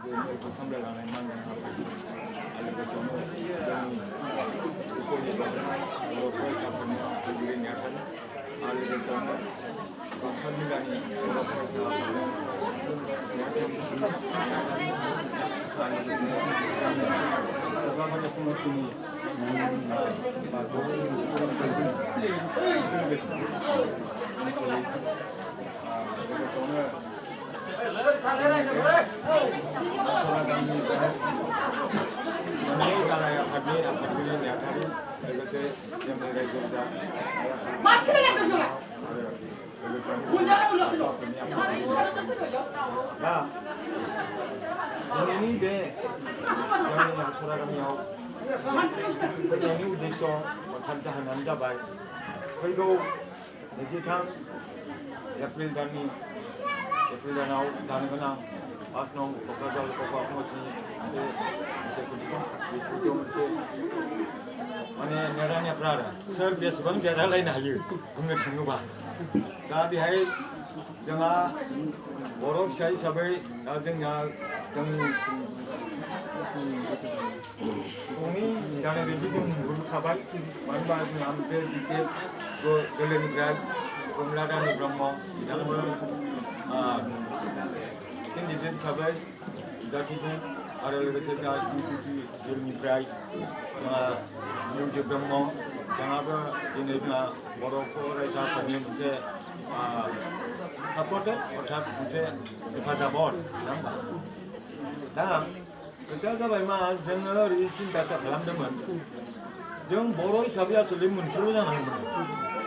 बेखौ सामलायलांनाय मानगोन आरो लोगोसेयावनो जोंनि इसोरनि बावनाय बर' फरायसाफोरनि दैदेनगिरि नेहाथारि आरो लोगोसेयावनो बाक्सा जिल्लानि बर' फरायसाफोरनो क'क्राझार कमिटिनि आफादगिरि नेहाथारि लोगोसे जोंनि रायजो दा दिनैनि बे जोंनि हाथरा गामियाव फैनायनि उद्देश्य अर्थात जाहोनानो जाबाय फैगौ 23 एप्रिल दानाव जानो गोनां 5 नं क'क्राझार लोकसभा समष्टिनि मोनसे माने नेरानिफ्रा आरो सोर बेसेबां देरहालायनो हायो बुंनो थाङोबा दा बेहाय जोंहा बर' फिसा हिसाबै दा जोंनि गंनै जानाय बायदि जों नुहुरखाबाय मानो होनबा जोंहा मोनसे बिकेट गोरलैनिफ्राय कमला रानि ब्रह्म बिथांमोन केन्डिडेट हिसाबै जाखिदों आरो लोगोसे जोंहा इउपिपि जोंनिफ्राय जोंहा निउजो ब्रह्म जोंहाबो दिनै जोंहा बर' फरायसाफोरनि मोनसे सापर्टेड अर्थात मोनसे हेफाजाबाव नङा होमबा दा खोथाया जाबाय मा जोङो ओरै सिन्तासो खालामदोंमोन जों बर' हिसाबै आसलि मोनसेल' जानांगौमोन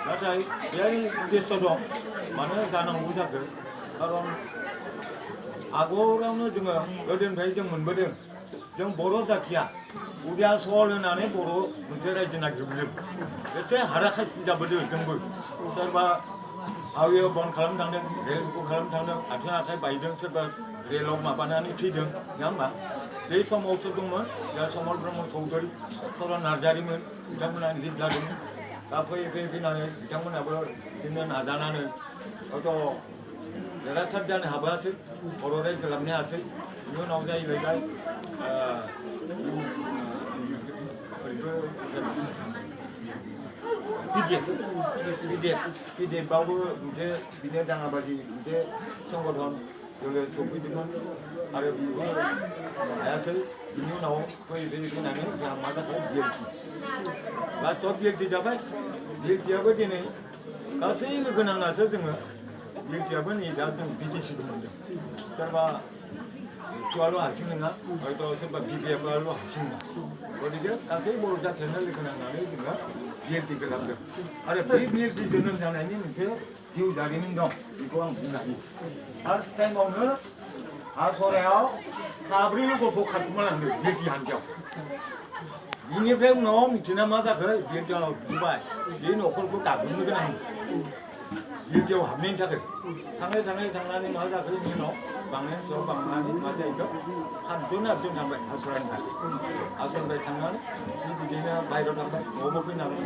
नाथाय बेहाय उद्देश्य दं मानो जानांगौ जाखो खारन आगोलावनो जोङो गोदोनिफ्राय जों मोनबोदों जों बर' जाथिया उदिया सल होनानै बर' मोनसे रायजो नागिरबोदों एसे हाराखास्ति जाबोदों जोंबो सोरबा हावेयाव बन्द खालामनो थांदों रेलखौ खालामनो थांदों आथिं बायदों सोरबा रेलाव माबानानै थैदों नङा होमबा बे समावसो दंमोन जोंहा समल ब्रह्म चौधुरि सरन नार्जारिमोन बिथांमोना लिड लादोंमोन दा फैनानै बिथांमोनाबो बिदिनो नाजानानै हयथ' देरहासार जानो हाबोआसै बर' रायजो लाबोनो हायासै बिनि उनाव जाहैबाय पिडिएफआवबो मोनसे बिदिनो दाङाबाजि मोनसे संगठन जोङो सौफैदोंमोन आरो बेबो हायासै बिनि उनाव फैनानै जोंहा मा जाखो बिएलटि लास्टआव बिएलटि जाबाय बिएलटिआबो दिनै गासै लोगो नांनासो जोङो बिएलटिआबो नै दा जों बिटिसिखौ मोनदों सोरबा फिउआल' हारसिं नङा हयथ' सोरबा बिबिएफआल' हारसिं नङा गतिके गासै बर' जाथियानो लोगो नांनानै जोङो बिएलटिखौ लाबोदों आरो बे बिएलटि जोनोम जानायनि मोनसे जिउ जारिमिन दं बेखौ आं बुंनो हायो फार्स्ट टाइमावनो हासरायाव साब्रैल' गथ' खारखुमा लांदों बिएलटि हान्जायाव बिनिफ्राय उनाव मिथिना मा जाखो बिएलटिआव बुबाय बे न'खरखौ गाग्लोबनो गोनां बिएलटिआव हाबनायनि थाखाय थांनानै मा जाखो बिनि उनाव बांनायनि सायाव बांनानै मा जाहैगोन 8 जन थांबाय हासरानिफ्राय थांनानै बिदिनो बायहेरायाव थांबाय न'आवबो फैनानै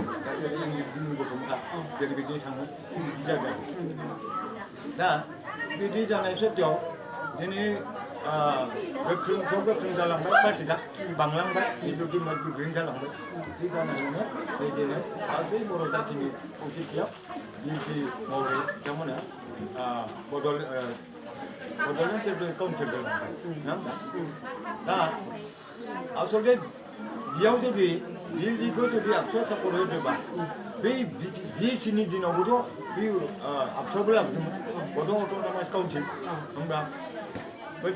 जोंनि गथ'फ्रा जेरैबायदि थाङो बिदि जाबाय दा बिदि जानाय सत्याव दिनै गोख्रों जालांबाय पार्टिया बांलांबाय बिजुदि गोख्रों जालांबाय बिदि जानानैनो बिदिनो गासै बर' जाथिनि खौसेथियाव बिएलटि महरै बिथांमोना बड'लेण्ड ट्राइबेल काउन्सिलखौ लांबाय नङा होमबा दा आसलथे बेयाव जुदि बिएलटिखौ जुदि आबसुआ सापर्ट होदोंबा बै बिएससिनि दिनावबोथ' बे आबसुआबो लाबोदोंमोन बड' अट'नमास काउन्सिल होमबा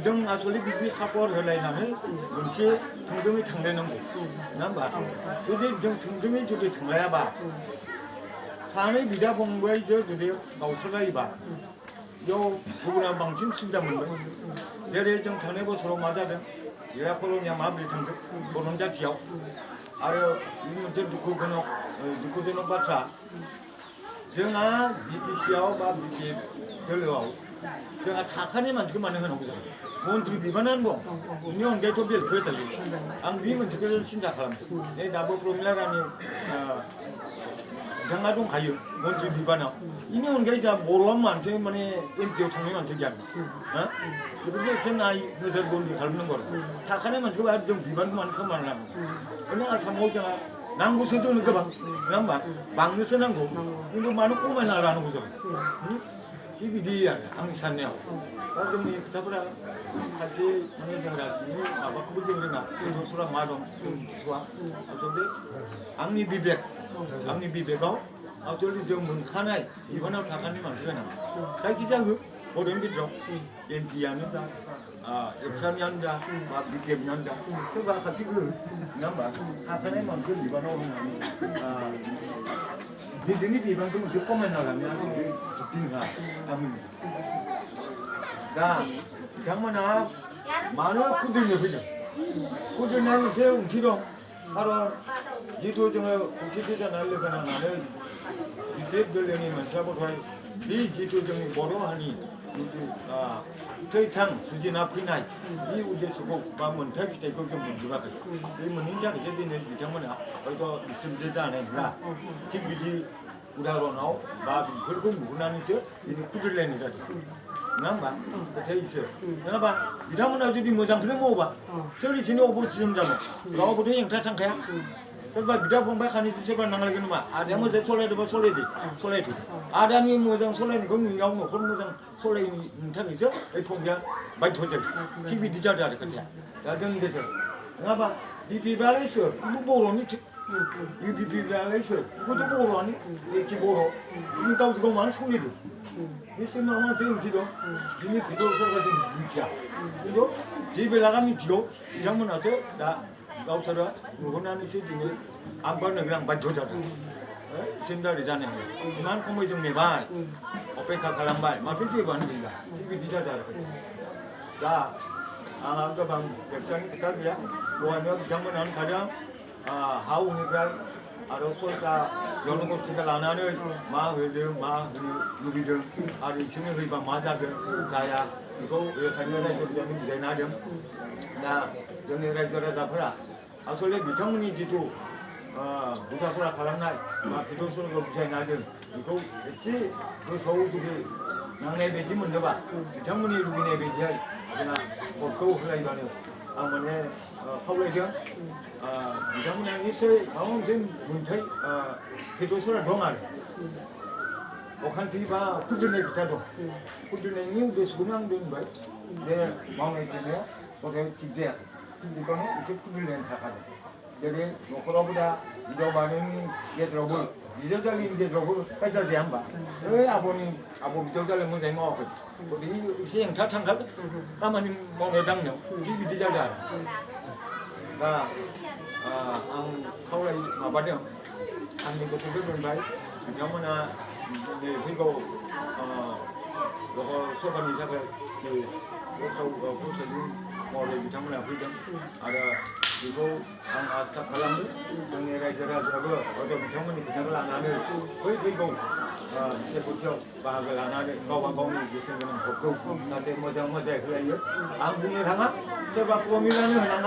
जों आसलथे बिदि सापर्ट होलायनानै मोनसे थोंजोङै थांलायनांगौ नङा होमबा जुदि जों थोंजोङै जुदि थांलायाबा सानै बिदा फंबायजों जुदि गावस्रालायोबा बेयाव गुबुना बांसिन सुबिदा मोनबाय जेरै जों थांनाय बोसोराव मा जादों इरा कल'निया माबोरै थांदों बर' जाथियाव आरो बे मोनसे दुखुजनक बाथ्रा जोंहा बिटिसिआव बा बिटिएफ दोलोआव जोंहा थाखानाय मानसिखौ मानो होनांगौ जायो मन्त्रि बिबानानो दं बेनि अनगायैथ' बेलखौ होजायो आं बे मोनसेखौ सिन्था खालामदों नै दाबो प्रमिला रानि बिथाङा दंखायो मन्त्रि बिबानाव बेनि अनगायै जोंहा बर'आ मानसि माने एमपिआव थांनाय मानसि गैया बेफोरखौ एसे नोजोर बन्दी खालामनांगौ आरो थाखानाय मानसिखौ आरो जों बिबानखौ मानो खोमाना लानांगौ ओंखायनो आसामाव जोंहा नांगौसो जोंनो गोबां नङा होमबा बांनोसो नांगौ खिन्थु मानो खमायना लानांगौ जों थिग बिदि आरो आंनि साननायाव दा जोंनि खोथाफोरा खायसे माने जों राजनितिनि माबाखौबो जों रोङा दस्रा मा दं जों मिथिस'आ आसलथे आंनि बिबेकाव आसलथे जों मोनखानाय बिबानाव थाखानाय मानसि गोनां जायखिजाया बर'नि बिथोराव एमपिआनो जा एफसानियानो जा बा बिपिएफनियानो जा सोरबा खायसे गोहो नङा होमबा थाखानाय मानसि बिबानाव होनानै निजेनि बिबानखौ मोनसे खमायना लानाया आंनि जुक्ति नङा आंनि दा बिथांमोना मानो खुद्रिनो फैदों खुद्रिनाया मोनसे ओंथि दं खारन जिहेतु जोङो खौसेथि जानानै लोगो नांनानै बिपिएफ दोलोनि मोनसेयाबोथाय बे जिहेतु जोंनि बर' हारिनि जितु थैथां सुजिना फैनाय बे उद्देश्यखौ बा मोनथाय फिथाइखौ जों मोनजोबाखै बे मोनैनि थाखायसो दिनै बिथांमोना हयथ' बिसोरजो जानाय नङा थिग बिदि उदाहरनाव बा बेफोरखौ नुहुरनानैसो दिनै खुद्रिलायनाय जादों नङा होमबा खोथाया इसोर नङाबा बिथांमोना जुदि मोजांखौनो मावोबा सोर एसेनो अबस्थिजों जागोन रावबोथ' हेंथा थांखाया सोरबा बिदा फंबाय खानैसो सोरबा नांलायगोन नामा आदाया मोजां सलायदोंबा सलायदो आदानि मोजां सलायनायखौ नुयाव न'खर मोजां सलायनो थाखायसो ओइ फंबाया बाध्य जायो थिग बिदि जादों आरो खोथाया दा जोंनि गेजेराव नङाबा बिपिएफआलाय सोर बेबो बर'नि बिपिएफआलाय सोर बेखौथ' बर'आनो एखे बर' बिनि गावजों गाव मानो सलिदों निश्चय माबा मोनसे ओंथि दं बिनि खोथायाव सोरबा जों मिथिया खिन्थु जे बेलागा मिथिगौ बिथांमोनासो दा गावसोरो नुहुरनानैसो दिनै आगबारनो गोनां बाध्य जादों सिन्दारि जानाय इमान खमै जों नेबाय अपेक्षा खालामबाय माथो जेबोआनो गैला थिग बिदि जादों आरो दा आंहा गोबां बेबसानि खोथा गैया दहायनो बिथांमोनानो थादों हा हुनिफ्राय आरो सयथा जनगोष्ठीखौ लानानै मा होदों मा होनो लुबैदों आरो इसोरनो होयोबा मा जागोन जाया बेखौ बेखायनो रायजो राजानो बुजायना होदों दा जोंनि रायजो राजाफोरा आसलथे बिथांमोननि जिथु बुजाफोरा खालामनाय बा बिथांमोनखौ बुजायना होदों बेखौ एसे गोसोआव जुदि नांनाय बायदि मोनोबा बिथांमोननि लुबैनाय बायदिहाय जोंहा भटखौ होलायबानो आं माने खावलायदों बिथांमोना निश्चय माबा मोनसे मोनथाय बिथांमोना दं आरो अखान्थि बा खुद्रिनाय खोथा दं खुद्रिनायनि उद्देश्यखौनो आं दोनबाय जे मावनाय थिनाया गथाय थिग जायाखै बेखौनो एसे खुद्रिनायनि थाखाय जेरै न'खरावबो दा हिनजाव मानैनि गेजेरावबो बिजावजालिनि गेजेरावबो खायसा जाया होमबा आब' बिजावजालि मोजाङै मावाखै गथिखे एसे हेंथा थांखागोन खामानि मावनाय दांनायाव थिग बिदि जादों आरो दा आं माबादों आंनि गोसोखौ दोनबाय बिथांमोना फैगौ सरकारनि थाखाय फौजदारि महरै बिथांमोना फैदों आरो बेखौ आं आसा खालामो जोंनि रायजो राजायाबो हयथ' बिथांमोननि खोथाखौ लानानै फैगौ बिसायख'थियाव बाहागो लानानै गावबा गावनि बेसेन गोनां भटखौ जाहाथे मोजां होलायो आं बुंनो थाङा सोरबा प्रमिलानो होनाङा